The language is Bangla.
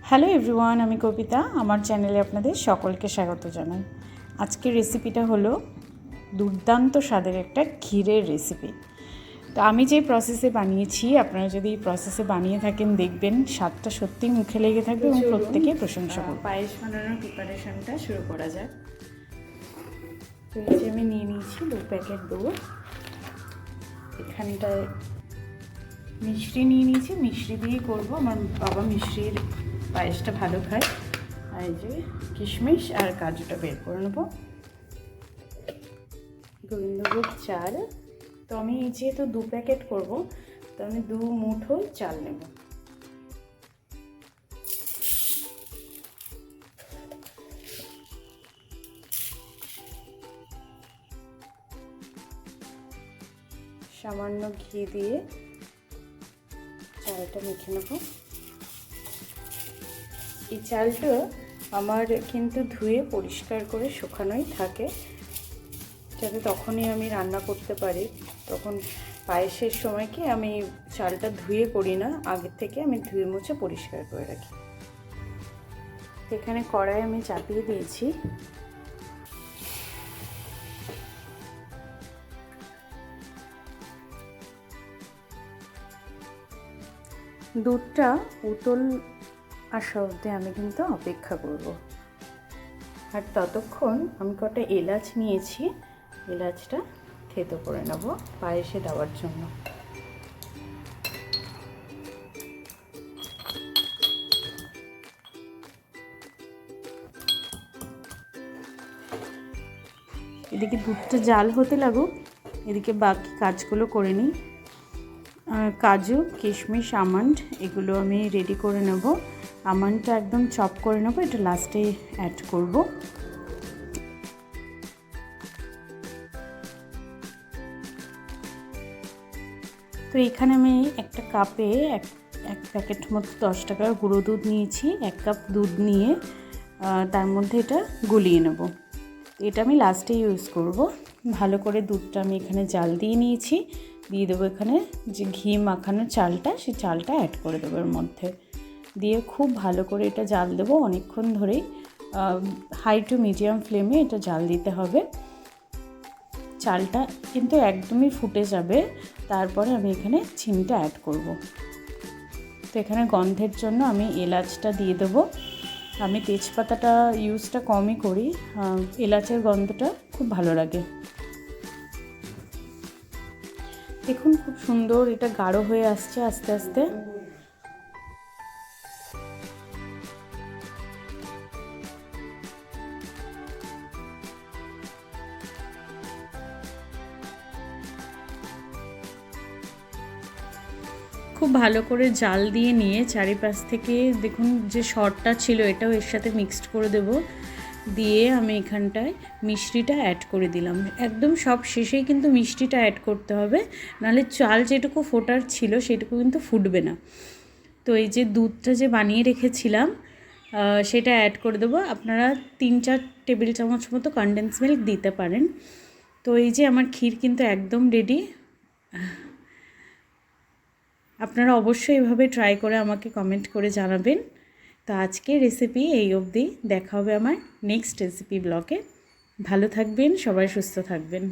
হ্যালো এভরিওয়ান, আমি কবিতা। আমার চ্যানেলে আপনাদের সকলকে স্বাগত জানাই। আজকের রেসিপিটা হলো দুর্দান্ত স্বাদের একটা ক্ষীরের রেসিপি। তো আমি যে প্রসেসে বানিয়েছি, আপনারা যদি এই প্রসেসে বানিয়ে থাকেন দেখবেন স্বাদটা সত্যিই মুখে লেগে থাকবে এবং প্রত্যেকেই প্রশংসা করবে। পায়েস বানানোর প্রিপারেশনটা শুরু করা যাক। তো এই যে আমি নিয়ে নিয়েছি 2 প্যাকেট দুধ। এখানটায় মিষ্টি নিয়ে নিয়েছি, মিষ্টি দিয়ে করবো। আমার বাবা মিষ্টির পায়েসটা ভালো খায়। আর এই যে কিশমিশ আর কাজুটা বের করে নেবো। গোবিন্দভোগ চাল, তো আমি যেহেতু 2 প্যাকেট করবো, তো আমি 2 মুঠো চাল নেব। সামান্য ঘি দিয়ে চালটা মেখে নেব। এই চালটা আমার কিন্তু ধুয়ে পরিষ্কার করে শুকানোই থাকে, যাতে তখনই আমি রান্না করতে পারি। তখন পায়েসের সময় কি আমি চালটা ধুয়ে করি না, আগের থেকে আমি ধুয়ে মুছে পরিষ্কার করে রাখি। এখানে কড়াই আমি চাপিয়ে দিয়েছি। দুধটা উতল আসা অবধি আমি কিন্তু অপেক্ষা করব। আর ততক্ষণ আমি কটা এলাচ নিয়েছি, এলাচটা থেতো করে নেব পায়েসে দেওয়ার জন্য। এদিকে দুধটা জাল হতে লাগুক, এদিকে বাকি কাজগুলো করে নিই। কাজু, কিশমিশ, আমন্ড এগুলো আমি রেডি করে নেব। আমন্ডটা একদম চপ করে নেব, এটা লাস্টে অ্যাড করব। তো এখানে আমি একটা কাপে এক প্যাকেট মতো 10 টাকার গুঁড়ো দুধ নিয়েছি। 1 কাপ দুধ নিয়ে তার মধ্যে এটা গুলিয়ে নেব। এটা আমি লাস্টে ইউজ করব। ভালো করে দুধটা আমি এখানে জাল দিয়ে নিয়েছি। দিয়ে দেবো এখানে যে ঘি মাখানো চালটা, সেই চালটা অ্যাড করে দেবো এর মধ্যে। দিয়ে খুব ভালো করে এটা জাল দেবো অনেকক্ষণ ধরেই। হাই টু মিডিয়াম ফ্লেমে এটা জাল দিতে হবে। চালটা কিন্তু একদমই ফুটে যাবে, তারপরে আমি এখানে চিনিটা অ্যাড করব। তো এখানে গন্ধের জন্য আমি এলাচটা দিয়ে দেবো। আমি তেজপাতাটা ইউজটা কমই করি, এলাচের গন্ধটা খুব ভালো লাগে। দেখুন খুব সুন্দর এটা গাঢ় হয়ে আসছে আস্তে আস্তে। খুব ভালো করে জাল দিয়ে নিয়ে চারিপাশ থেকে দেখুন যে সরটা ছিল এটাও এর সাথে মিক্সড করে দেব। দিয়ে আমি এখানটায় মিষ্টিটা অ্যাড করে দিলাম। একদম সব শেষেই কিন্তু মিষ্টিটা অ্যাড করতে হবে, নাহলে চাল যেটুকু ফোটার ছিল সেটুকু কিন্তু ফুটবে না। তো এই যে দুধটা যে বানিয়ে রেখেছিলাম সেটা অ্যাড করে দেবো। আপনারা 3-4 টেবিল চামচ মতো কনডেন্স মিল্ক দিতে পারেন। তো এই যে আমার ক্ষীর কিন্তু একদম রেডি। আপনারা অবশ্যই এভাবে ট্রাই করে আমাকে কমেন্ট করে জানাবেন। তো আজকের রেসিপি এই অবধি। দেখা হবে আমার নেক্সট রেসিপি ব্লগে। ভালো থাকবেন, সবাই সুস্থ থাকবেন।